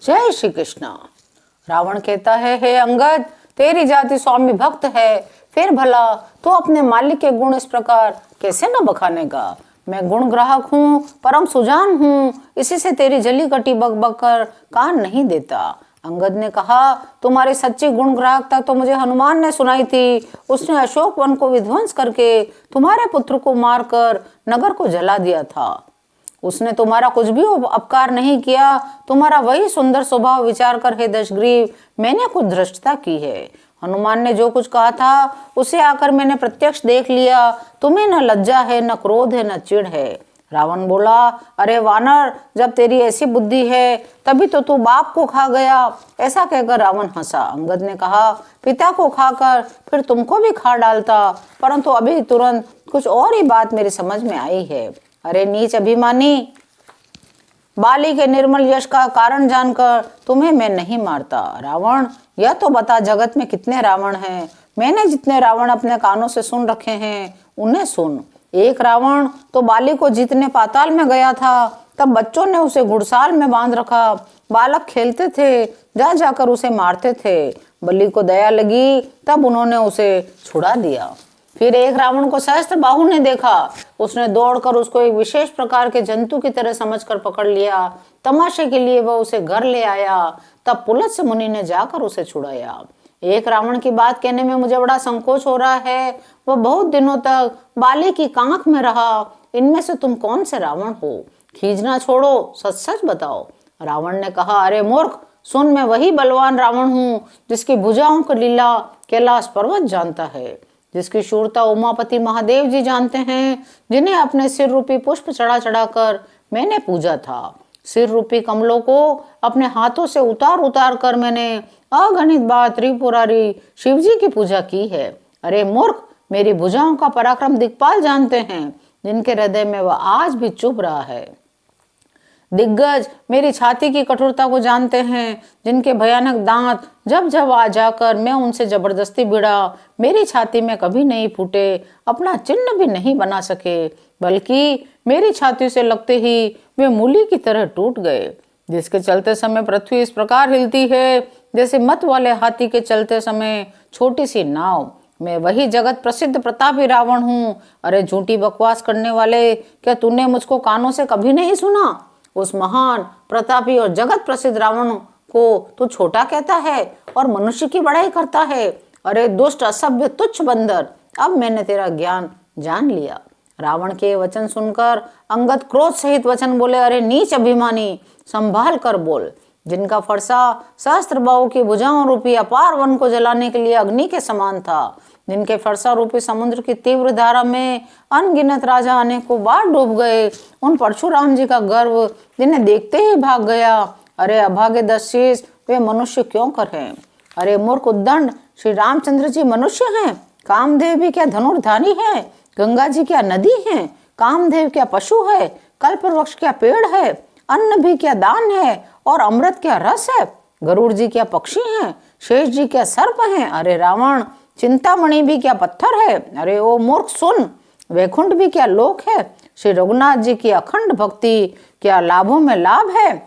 जय श्री कृष्ण। रावण कहता है, हे अंगद, तेरी जाति स्वामी भक्त है, फिर भला तू अपने मालिक के गुण इस प्रकार कैसे न बखानेगा। मैं गुण ग्राहक हूँ, परम सुजान हूँ, इसी से तेरी जली कटी बक बक कर कान नहीं देता। अंगद ने कहा, तुम्हारी सच्ची गुण ग्राहकता तो मुझे हनुमान ने सुनाई थी। उसने अशोक वन को विध्वंस करके तुम्हारे पुत्र को मारकर नगर को जला दिया था। उसने तुम्हारा कुछ भी अपकार नहीं किया। तुम्हारा वही सुंदर स्वभाव विचार कर हे दशग्रीव, मैंने कुछ धृष्टता की है। हनुमान ने जो कुछ कहा था उसे आकर मैंने प्रत्यक्ष देख लिया। तुम्हें न लज्जा है, न क्रोध है, न चिढ़ है। रावण बोला, अरे वानर, जब तेरी ऐसी बुद्धि है तभी तो तू बाप को खा गया। ऐसा कहकर रावण हंसा। अंगद ने कहा, पिता को खाकर फिर तुमको भी खा डालता, परंतु अभी तुरंत कुछ और ही बात मेरी समझ में आई है। अरे नीच अभिमानी, बाली के निर्मल यश का कारण जानकर तुम्हें मैं नहीं मारता। रावण, यह तो बता, जगत में कितने रावण हैं? मैंने जितने रावण अपने कानों से सुन रखे हैं उन्हें सुन। एक रावण तो बाली को जीतने पाताल में गया था, तब बच्चों ने उसे घुड़साल में बांध रखा। बालक खेलते थे, जा जाकर उसे मारते थे। बलि को दया लगी, तब उन्होंने उसे छुड़ा दिया। फिर एक रावण को सहस्त्र बाहु ने देखा। उसने दौड़कर उसको एक विशेष प्रकार के जंतु की तरह समझकर पकड़ लिया। तमाशे के लिए वह उसे घर ले आया। तब पुलत्स्य मुनि ने जाकर उसे छुड़ाया। एक रावण की बात कहने में मुझे बड़ा संकोच हो रहा है। वह बहुत दिनों तक बाली की कांख में रहा। इनमें से तुम कौन से रावण हो? खींचना छोड़ो, सच सच बताओ। रावण ने कहा, अरे मूर्ख, सुन, मैं वही बलवान रावण हूँ जिसकी भुजाओं की लीला कैलाश पर्वत जानता है, जिसकी शूरता उमापति महादेव जी जानते हैं, जिन्हें अपने सिर रूपी पुष्प चढ़ा चढ़ा कर मैंने पूजा था। सिर रूपी कमलों को अपने हाथों से उतार उतार कर मैंने अगणित बार त्रिपुरारी शिव जी की पूजा की है। अरे मूर्ख, मेरी भुजाओं का पराक्रम दिक्पाल जानते हैं, जिनके हृदय में वह आज भी चुभ रहा है। दिग्गज मेरी छाती की कठोरता को जानते हैं, जिनके भयानक दांत जब जब आ जाकर मैं उनसे जबरदस्ती भिड़ा, मेरी छाती में कभी नहीं फूटे, अपना चिन्ह भी नहीं बना सके, बल्कि मेरी छाती से लगते ही वे मूली की तरह टूट गए। जिसके चलते समय पृथ्वी इस प्रकार हिलती है जैसे मत वाले हाथी के चलते समय छोटी सी नाव। मैं वही जगत प्रसिद्ध प्रतापी रावण हूँ। अरे झूठी बकवास करने वाले, क्या तूने मुझको कानों से कभी नहीं सुना? उस महान प्रतापी और जगत प्रसिद्ध रावण को तू छोटा कहता है और मनुष्य की बड़ाई करता है। अरे दुष्ट, असभ्य, तुच्छ बंदर, अब मैंने तेरा ज्ञान जान लिया। रावण के वचन सुनकर अंगद क्रोध सहित वचन बोले, अरे नीच अभिमानी, संभाल कर बोल। जिनका फरसा सहस्त्र बाहु की भुजाओं रूपी अपार वन को जलाने के लिए अग्नि के समान था, जिनके फरसा रूपी समुद्र की तीव्र धारा में अनगिनत राजा अनेकों बार डूब गए, उन परशुराम जी का गर्व जिन्हें देखते ही भाग गया। अरे अभागे 10 शीश, वे मनुष्य क्यों कर हैं? अरे मूर्ख उद्दंड, श्री रामचंद्र जी मनुष्य हैं? कामदेव भी क्या धनुर्धारी है? गंगा जी क्या नदी है? कामदेव क्या पशु है? कल्प वृक्ष क्या पेड़ है? अन्न भी क्या दान है? और अमृत क्या रस है? गरुड़ जी क्या पक्षी हैं? शेष जी क्या सर्प हैं? अरे रावण, चिंतामणि भी क्या पत्थर है? अरे ओ मूर्ख सुन, वैकुंठ भी क्या लोक है? श्री रघुनाथ जी की अखंड भक्ति क्या लाभों में लाभ है?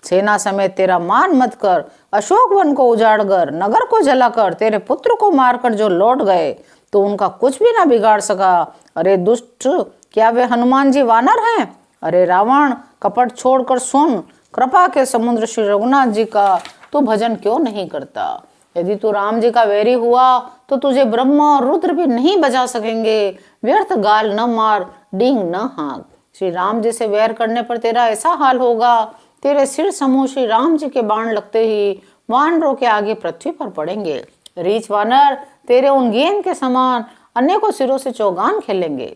सेना समेत तेरा मान मत कर, अशोक वन को उजाड़ कर, नगर को जलाकर, तेरे पुत्र को मारकर जो लौट गए तो उनका कुछ भी ना बिगाड़ सका। अरे दुष्ट, क्या वे हनुमान जी वानर हैं? अरे रावण, कपट छोड़कर सुन, कृपा के समुद्र श्री रघुनाथ जी का तू भजन क्यों नहीं करता? यदि तू राम जी का वैरी हुआ तो तुझे ब्रह्मा और रुद्र भी नहीं बचा सकेंगे। व्यर्थ गाल न मार, डींग न हाँक। श्री राम जी से वैर करने पर तेरा ऐसा हाल होगा, तेरे सिर समूह श्री राम जी के बाण लगते ही वानरों के आगे पृथ्वी पर पड़ेंगे। रीछ वानर तेरे उन गेंद के समान अनेकों सिरों से चौगान खेलेंगे,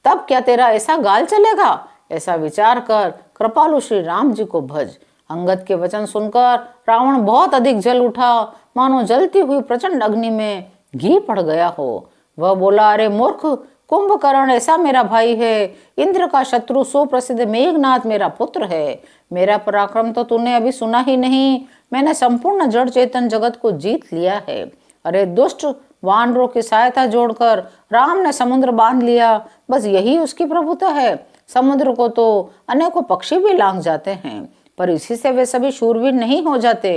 तब क्या तेरा ऐसा गाल चलेगा? ऐसा विचार कर कृपालु श्री राम जी को भज। अंगद के वचन सुनकर रावण बहुत अधिक जल उठा, मानो जलती हुई प्रचंड अग्नि में घी पड़ गया हो। वह बोला, अरे मूर्ख, कुंभकर्ण ऐसा मेरा भाई है, इंद्र का शत्रु सुप्रसिद्ध मेघनाथ मेरा पुत्र है। मेरा पराक्रम तो तूने अभी सुना ही नहीं। मैंने संपूर्ण जड़ चेतन जगत को जीत लिया है। अरे दुष्ट, वानरों की सहायता जोड़कर राम ने समुद्र बांध लिया, बस यही उसकी प्रभुता है। समुद्र को तो अनेकों पक्षी भी लांघ जाते हैं, पर इसी से वे सभी शूरवीर नहीं हो जाते।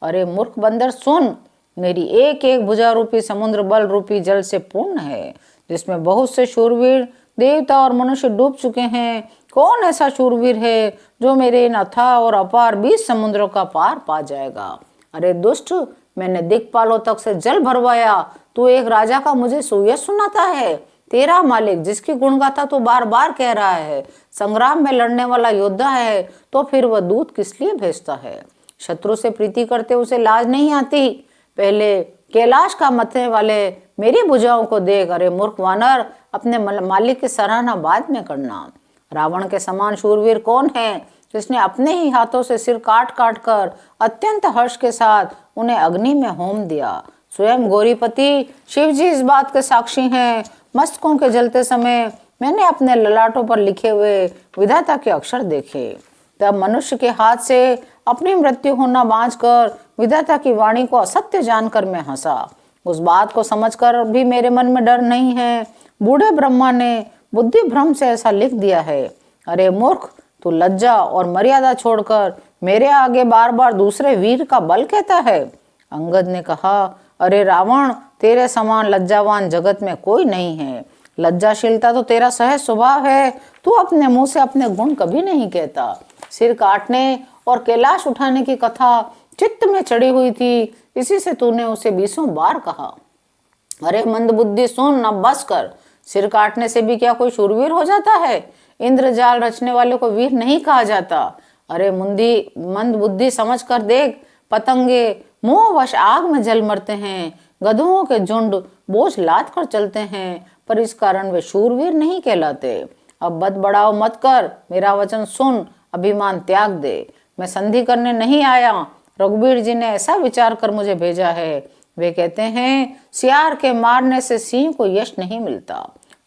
अरे मूर्ख बंदर सुन, मेरी एक एक भुजा रूपी समुद्र बल रूपी जल से पूर्ण है, जिसमें बहुत से शूरवीर देवता और मनुष्य डूब चुके हैं। कौन ऐसा शूरवीर है जो मेरे इन अथाह और अपार 20 समुद्रों का पार पा जाएगा? अरे दुष्ट, मैंने दिक्पालों तक से जल भरवाया, तू एक राजा का मुझे सुयश सुनाता है। तेरा मालिक जिसकी गुणगाथा तू बार बार कह रहा है, संग्राम में लड़ने वाला योद्धा है, तो फिर वह दूत किस लिए भेजता है? शत्रु से प्रीति करते उसे लाज नहीं आती? पहले कैलाश का मथने वाले मेरी भुजाओं को देख। अरे मूर्ख वानर, अपने मालिक की सराहना बाद में करना। रावण के समान शूरवीर कौन है जिसने अपने ही हाथों से सिर काट काट कर अत्यंत हर्ष के साथ उन्हें अग्नि में होम दिया? स्वयं गौरीपति शिव जी इस बात के साक्षी हैं। मस्तकों के जलते समय मैंने अपने ललाटों पर लिखे हुए विधाता के अक्षर देखे। तब मनुष्य के हाथ से अपनी मृत्यु होना बांझकर विधाता की वाणी को असत्य जानकर मैं हंसा। उस बात को समझकर भी मेरे मन में डर नहीं है। बूढ़े ब्रह्मा ने बुद्धि भ्रम से ऐसा लिख दिया है। अरे मूर्ख, तू लज्जा और मर्यादा छोड़कर मेरे आगे बार बार दूसरे वीर का बल कहता है। अंगद ने कहा, अरे रावण, तेरे समान लज्जावान जगत में कोई नहीं है। लज्जाशीलता तो तेरा सहज स्वभाव है। तू अपने मुंह से अपने गुण कभी नहीं कहता। सिर काटने और कैलाश उठाने की कथा चित्त में चढ़ी हुई थी, इसी से तूने उसे 20 बार कहा। अरे मंद बुद्धि सुन, अब बस कर। सिर काटने से भी क्या कोई शूरवीर हो जाता है? इंद्रजाल रचने वाले को वीर नहीं कहा जाता। अरे मंद बुद्धि समझ कर देख, पतंगे मोहवश आग में जल मरते हैं, गधों के झुंड बोझ लाद कर चलते हैं, पर इस कारण वे शूरवीर नहीं कहलाते। अब बद बढ़ाओ मत कर, मेरा वचन सुन, अभिमान त्याग दे। मैं संधि करने नहीं आया। रघुवीर जी ने ऐसा विचार कर मुझे भेजा है। वे कहते हैं, सियार के मारने से सिंह को यश नहीं मिलता।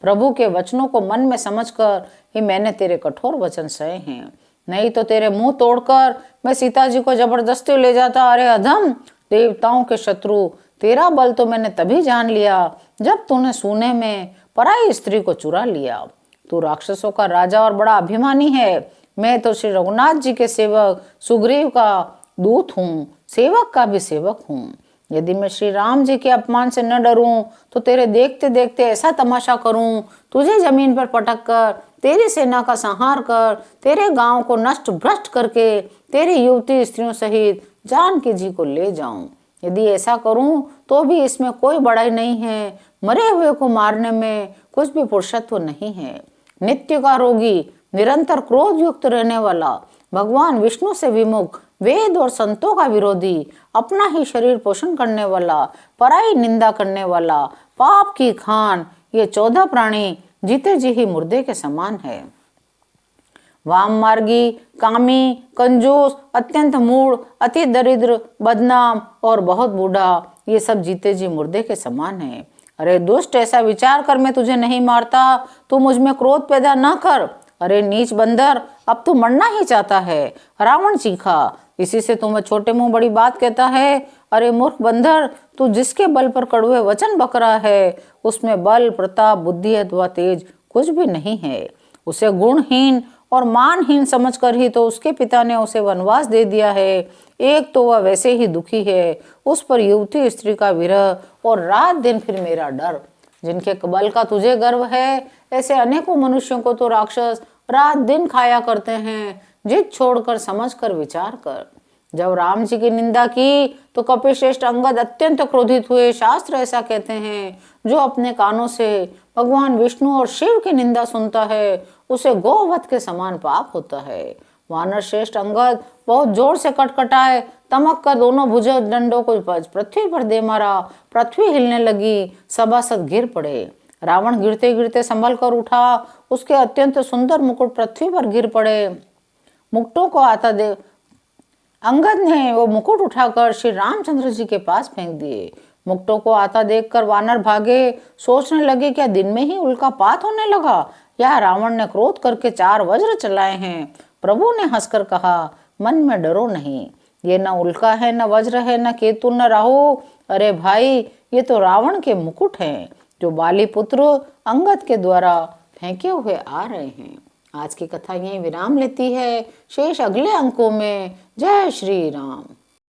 प्रभु के वचनों को मन में समझकर ही मैंने तेरे कठोर वचन सहे हैं, नहीं तो तेरे मुंह तोड़कर मैं सीता जी को जबरदस्ती ले जाता। अरे अधम, देवताओं के शत्रु, तेरा बल तो मैंने तभी जान लिया जब तूने सूने में पराई स्त्री को चुरा लिया। तू राक्षसों का राजा और बड़ा अभिमानी है। मैं तो श्री रघुनाथ जी के सेवक सुग्रीव का दूत हूँ, सेवक का भी सेवक हूँ। यदि मैं श्री राम जी के अपमान से न डरूं तो तेरे देखते देखते ऐसा तमाशा करूं, तुझे जमीन पर पटक कर, तेरी सेना का संहार कर, तेरे गांव को नष्ट भ्रष्ट करके तेरी युवती स्त्रियों सहित जानकी जी को ले जाऊं। यदि ऐसा करूं तो भी इसमें कोई बड़ाई नहीं है। मरे हुए को मारने में कुछ भी पुरुषत्व नहीं है। नित्य का रोगी, निरंतर क्रोध युक्त रहने वाला, भगवान विष्णु से विमुख, वेद और संतों का विरोधी, अपना ही शरीर पोषण करने वाला, पराई निंदा करने वाला, पाप की खान, ये 14 प्राणी जीते जी ही मुर्दे के समान है। वाम मार्गी, कामी, कंजूस, अत्यंत मूढ़, अति दरिद्र, बदनाम और बहुत बूढ़ा, ये सब जीते जी मुर्दे के समान है। अरे दुष्ट, ऐसा विचार कर मैं तुझे नहीं मारता, तू मुझ में क्रोध पैदा ना कर। अरे नीच बंदर, अब तू मरना ही चाहता है। रावण चीखा, इसी से तुम्हें छोटे मुंह बड़ी बात कहता है। अरे मूर्ख बंदर, तू जिसके बल पर कड़वे वचन बक रहा है, उसमें बल, प्रताप, बुद्धि अथवा तेज कुछ भी नहीं है। उसे गुणहीन और मानहीन समझकर ही तो उसके पिता ने उसे वनवास दे दिया है। एक तो वह वैसे ही दुखी है, उस पर युवती स्त्री का विरह और रात दिन फिर मेरा डर। जिनके बल का तुझे गर्व है, ऐसे अनेकों मनुष्यों को तो राक्षस रात दिन खाया करते हैं। जिद छोड़कर समझ कर विचार कर। जब राम जी की निंदा की तो कपिश्रेष्ठ अंगद अत्यंत क्रोधित हुए। शास्त्र ऐसा कहते हैं, जो अपने कानों से भगवान विष्णु और शिव की निंदा सुनता है, उसे गोवध के समान पाप होता है। वानर श्रेष्ठ अंगद बहुत जोर से कटकटाए, तमक कर दोनों भुजा डंडों को पृथ्वी पर दे मारा। पृथ्वी हिलने लगी, सभासद गिर पड़े। रावण गिरते गिरते संभल कर उठा, उसके अत्यंत सुंदर मुकुट पृथ्वी पर गिर पड़े। मुकुटों को आता दे अंगद ने वो मुकुट उठाकर श्री रामचंद्र जी के पास फेंक दिए। मुकुटों को आता देखकर वानर भागे। सोचने लगे, क्या दिन में ही उल्कापात होने लगा, या रावण ने क्रोध करके 4 वज्र चलाए हैं। प्रभु ने हंसकर कहा, मन में डरो नहीं, ये न उल्का है, न वज्र है, न केतु, न राहु। अरे भाई, ये तो रावण के मुकुट हैं, जो बाली पुत्र अंगद के द्वारा फेंके हुए आ रहे हैं। आज की कथा यहीं विराम लेती है। शेष अगले अंकों में। जय श्री राम।